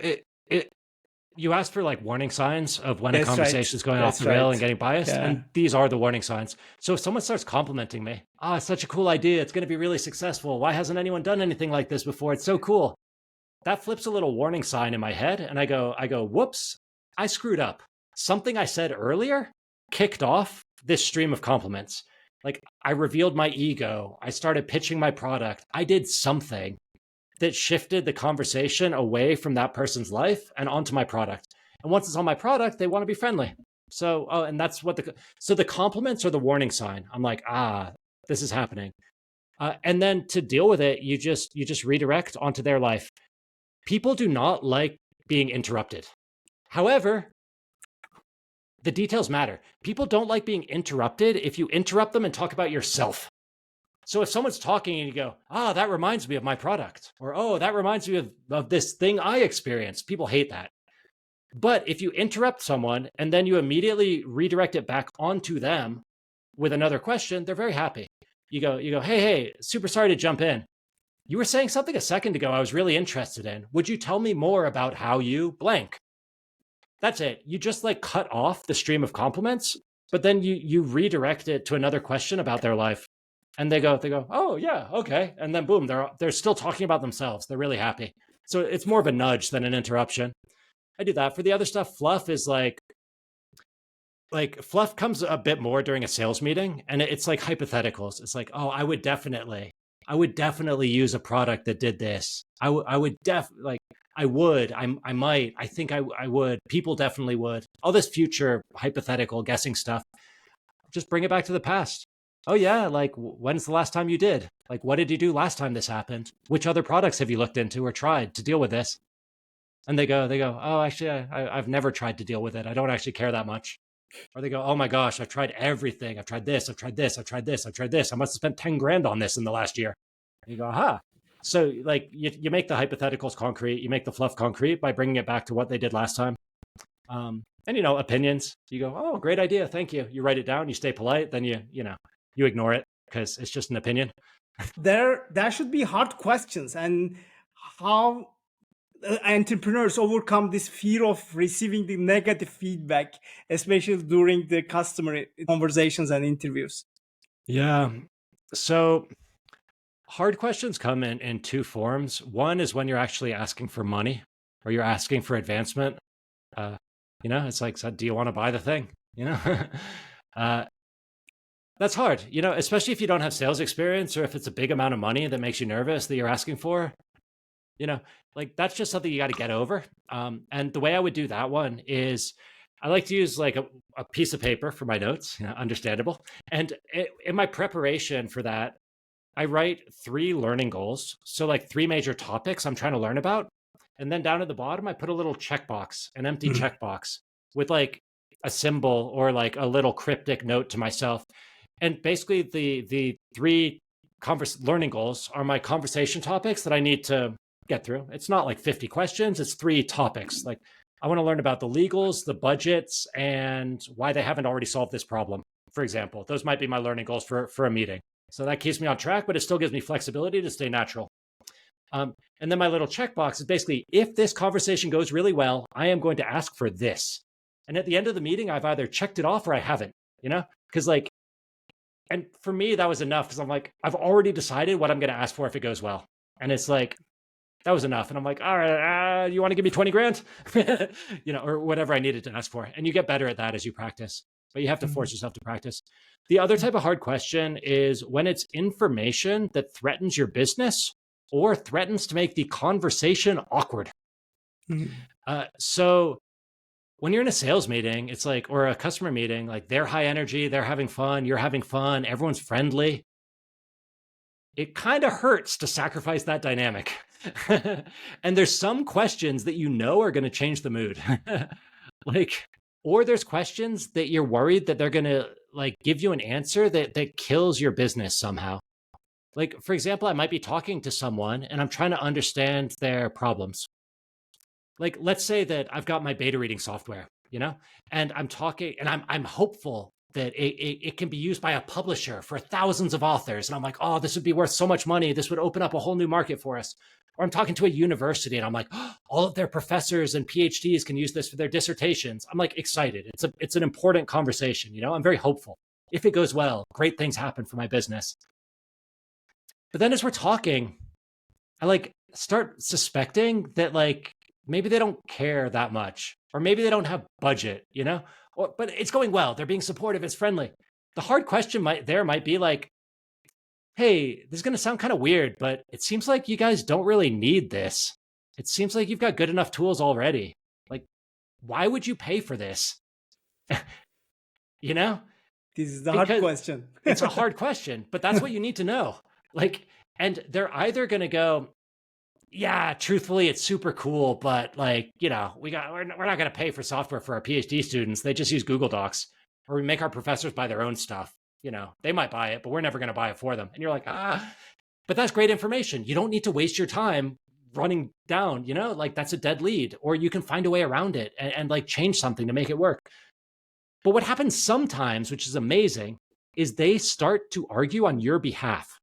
you asked for like warning signs of when a That's right. conversation is going off That's the rail and right. getting biased. Yeah. And these are the warning signs. So if someone starts complimenting me, it's such a cool idea. It's going to be really successful. Why hasn't anyone done anything like this before? It's so cool. That flips a little warning sign in my head. And I go, whoops, I screwed up. Something I said earlier kicked off this stream of compliments. Like I revealed my ego. I started pitching my product. I did something that shifted the conversation away from that person's life and onto my product. And once it's on my product, they want to be friendly. So, and that's what the compliments are the warning sign. I'm like, this is happening. And then to deal with it, you just redirect onto their life. People do not like being interrupted. However, the details matter. People don't like being interrupted if you interrupt them and talk about yourself. So if someone's talking and you go, oh, that reminds me of my product, or oh, that reminds me of this thing I experienced, people hate that. But if you interrupt someone and then you immediately redirect it back onto them with another question, they're very happy. You go, hey, super sorry to jump in. You were saying something a second ago I was really interested in. Would you tell me more about how you blank? That's it. You just like cut off the stream of compliments, but then you redirect it to another question about their life. And they go, oh yeah, okay. And then boom, they're still talking about themselves. They're really happy. So it's more of a nudge than an interruption. I do that. For the other stuff, fluff is like fluff comes a bit more during a sales meeting, and it's like hypotheticals. It's like, oh, I would definitely use a product that did this. I might, I think I would, people definitely would. All this future hypothetical guessing stuff, just bring it back to the past. Oh yeah, like when's the last time you did? Like what did you do last time this happened? Which other products have you looked into or tried to deal with this? And they go, oh, actually, I've never tried to deal with it. I don't actually care that much. Or they go, oh my gosh, I've tried everything. I've tried this, I've tried this, I've tried this, I've tried this. I must have spent 10 grand on this in the last year. And you go, aha. So like you make the hypotheticals concrete, you make the fluff concrete by bringing it back to what they did last time. And opinions, you go, oh, great idea. Thank you. You write it down, you stay polite, then you ignore it because it's just an opinion. There should be hard questions, and how entrepreneurs overcome this fear of receiving the negative feedback, especially during the customer conversations and interviews. Yeah. So hard questions come in two forms. One is when you're actually asking for money or you're asking for advancement. It's like, so do you want to buy the thing? That's hard, especially if you don't have sales experience or if it's a big amount of money that makes you nervous that you're asking for. Like that's just something you got to get over. And the way I would do that one is I like to use like a piece of paper for my notes, understandable. And in my preparation for that, I write 3 learning goals. So like 3 major topics I'm trying to learn about. And then down at the bottom, I put a little checkbox, an empty checkbox with like a symbol or like a little cryptic note to myself. And basically the 3 learning goals are my conversation topics that I need to get through. It's not like 50 questions. It's 3 topics. Like I want to learn about the legals, the budgets, and why they haven't already solved this problem. For example, those might be my learning goals for a meeting. So that keeps me on track, but it still gives me flexibility to stay natural. And then my little checkbox is basically, if this conversation goes really well, I am going to ask for this. And at the end of the meeting, I've either checked it off or I haven't, because like, and for me, that was enough because I'm like, I've already decided what I'm going to ask for if it goes well. And it's like, that was enough. And I'm like, all right, you want to give me 20 grand? Or whatever I needed to ask for. And you get better at that as you practice, but you have to force yourself to practice. The other type of hard question is when it's information that threatens your business or threatens to make the conversation awkward. So when you're in a sales meeting, it's like, or a customer meeting, like they're high energy, they're having fun, you're having fun, everyone's friendly. It kind of hurts to sacrifice that dynamic. And there's some questions that are going to change the mood. Or there's questions that you're worried that they're going to like give you an answer that kills your business somehow. Like, for example, I might be talking to someone and I'm trying to understand their problems. Like, let's say that I've got my beta reading software, and I'm talking and I'm hopeful that it can be used by a publisher for thousands of authors. And I'm like, oh, this would be worth so much money. This would open up a whole new market for us. Or I'm talking to a university and I'm like, oh, all of their professors and PhDs can use this for their dissertations. I'm like excited. It's an important conversation. I'm very hopeful. If it goes well, great things happen for my business. But then as we're talking, I like start suspecting that like maybe they don't care that much, or maybe they don't have budget, but it's going well. They're being supportive. It's friendly. The hard question might be like, hey, this is going to sound kind of weird, but it seems like you guys don't really need this. It seems like you've got good enough tools already. Like, why would you pay for this? This is the hard question. It's a hard question, but that's what you need to know. Like, and they're either going to go, yeah, truthfully, it's super cool, but like, we're not going to pay for software for our PhD students. They just use Google Docs, or we make our professors buy their own stuff. they might buy it, but we're never going to buy it for them. And you're like, but that's great information. You don't need to waste your time running down, like that's a dead lead, or you can find a way around it and like change something to make it work. But what happens sometimes, which is amazing, is they start to argue on your behalf.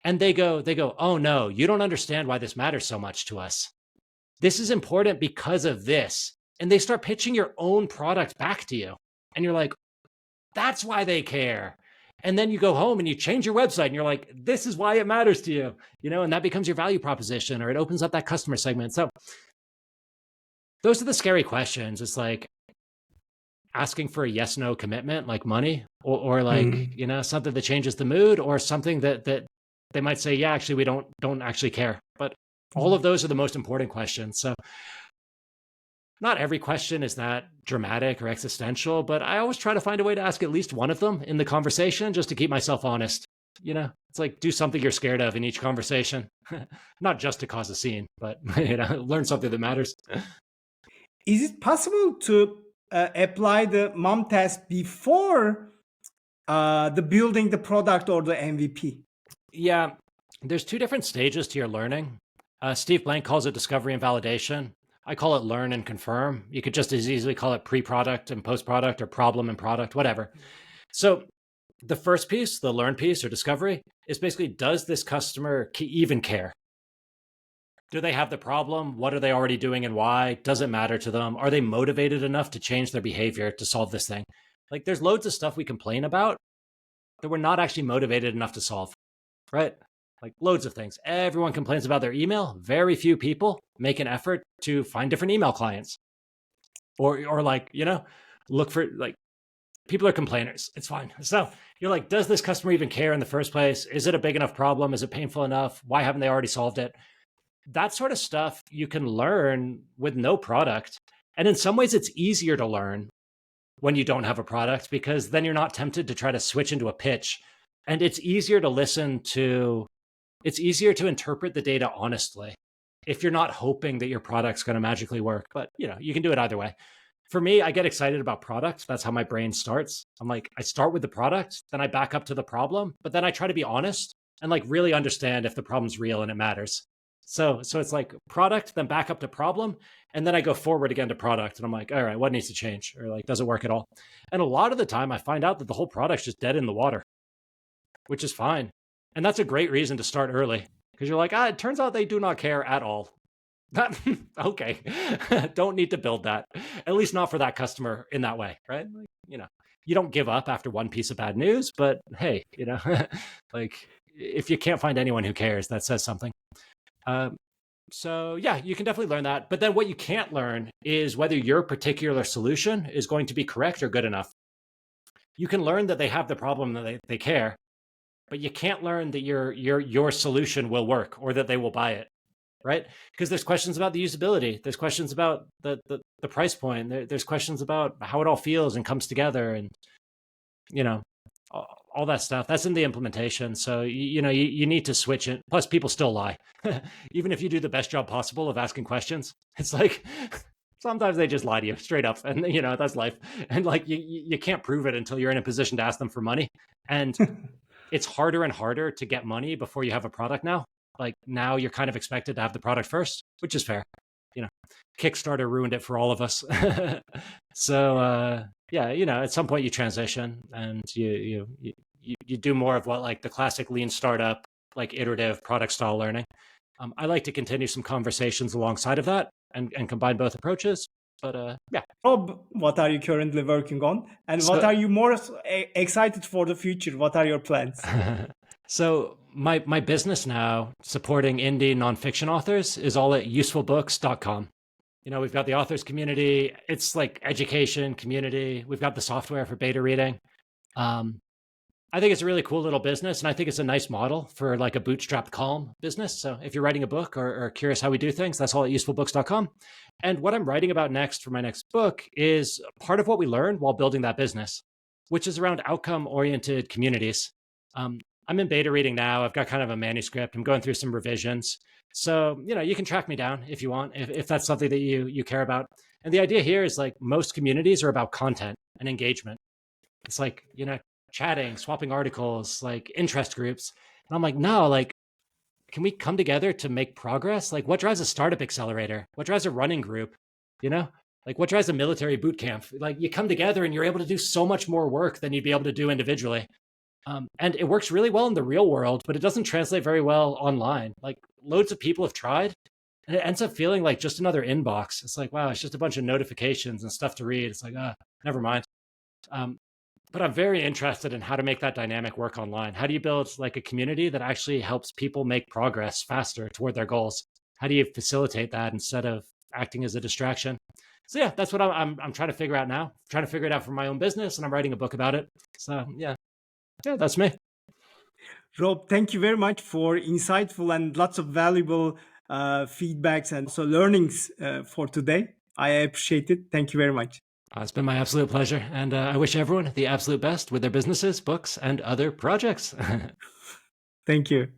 And they go, oh no, you don't understand why this matters so much to us. This is important because of this. And they start pitching your own product back to you. And you're like, that's why they care. And then you go home and you change your website and you're like, this is why it matters to you, and that becomes your value proposition, or it opens up that customer segment. So those are the scary questions. It's like asking for a yes, no commitment, like money, or like, something that changes the mood, or something that they might say, yeah, actually, we don't actually care. But all of those are the most important questions. So not every question is that dramatic or existential, but I always try to find a way to ask at least one of them in the conversation, just to keep myself honest. It's like, do something you're scared of in each conversation, not just to cause a scene, but learn something that matters. Is it possible to apply the mom test before the building the product or the MVP? Yeah, there's two different stages to your learning. Steve Blank calls it discovery and validation. I call it learn and confirm. You could just as easily call it pre-product and post-product, or problem and product, whatever. So the first piece, the learn piece or discovery, is basically, does this customer even care? Do they have the problem? What are they already doing and why? Does it matter to them? Are they motivated enough to change their behavior to solve this thing? Like, there's loads of stuff we complain about that we're not actually motivated enough to solve, right? Like loads of things. Everyone complains about their email. Very few people make an effort to find different email clients, or like, look for, like, people are complainers. It's fine. So you're like, does this customer even care in the first place? Is it a big enough problem? Is it painful enough? Why haven't they already solved it? That sort of stuff you can learn with no product. And in some ways, it's easier to learn when you don't have a product, because then you're not tempted to try to switch into a pitch. And it's easier to interpret the data honestly if you're not hoping that your product's going to magically work. But, you can do it either way. For me, I get excited about products. That's how my brain starts. I'm like, I start with the product, then I back up to the problem, but then I try to be honest and like really understand if the problem's real and it matters. So it's like product, then back up to problem, and then I go forward again to product. And I'm like, all right, what needs to change? Or like, does it work at all? And a lot of the time I find out that the whole product's just dead in the water, which is fine. And that's a great reason to start early, because you're like, it turns out they do not care at all. Okay, don't need to build that, at least not for that customer in that way, right? Like, you don't give up after one piece of bad news, but hey, like if you can't find anyone who cares, that says something. So yeah, you can definitely learn that. But then what you can't learn is whether your particular solution is going to be correct or good enough. You can learn that they have the problem, that they care, but you can't learn that your solution will work or that they will buy it, right? Because there's questions about the usability. There's questions about the price point. There's questions about how it all feels and comes together, and all that stuff. That's in the implementation. So you need to switch it. Plus, people still lie, even if you do the best job possible of asking questions. It's like sometimes they just lie to you straight up, and that's life. And like you can't prove it until you're in a position to ask them for money. And it's harder and harder to get money before you have a product now. Like now you're kind of expected to have the product first, which is fair. Kickstarter ruined it for all of us. So yeah, at some point you transition and you do more of what like the classic lean startup, like iterative product style learning. I like to continue some conversations alongside of that and combine both approaches. But yeah. Rob, what are you currently working on? And what are you more excited for the future? What are your plans? So my business now, supporting indie nonfiction authors, is all at usefulbooks.com. We've got the authors community. It's like education community. We've got the software for beta reading. I think it's a really cool little business, and I think it's a nice model for like a bootstrapped calm business. So if you're writing a book or curious how we do things, that's all at usefulbooks.com. And what I'm writing about next for my next book is part of what we learned while building that business, which is around outcome-oriented communities. I'm in beta reading now. I've got kind of a manuscript. I'm going through some revisions. So, you can track me down if you want, if that's something that you care about. And the idea here is like most communities are about content and engagement. It's like, chatting, swapping articles, like interest groups. And I'm like, no, like, can we come together to make progress? Like, what drives a startup accelerator? What drives a running group? You know, like what drives a military boot camp? Like, you come together and you're able to do so much more work than you'd be able to do individually. And it works really well in the real world, but it doesn't translate very well online. Like, loads of people have tried, and it ends up feeling like just another inbox. It's like, wow, it's just a bunch of notifications and stuff to read. It's like, never mind. Um, but I'm very interested in how to make that dynamic work online. How do you build like a community that actually helps people make progress faster toward their goals? How do you facilitate that instead of acting as a distraction? So yeah, that's what I'm trying to figure out now. I'm trying to figure it out for my own business, and I'm writing a book about it. So yeah, that's me. Rob, thank you very much for insightful and lots of valuable feedbacks and also learnings for today. I appreciate it. Thank you very much. It's been my absolute pleasure, and I wish everyone the absolute best with their businesses, books, and other projects. Thank you.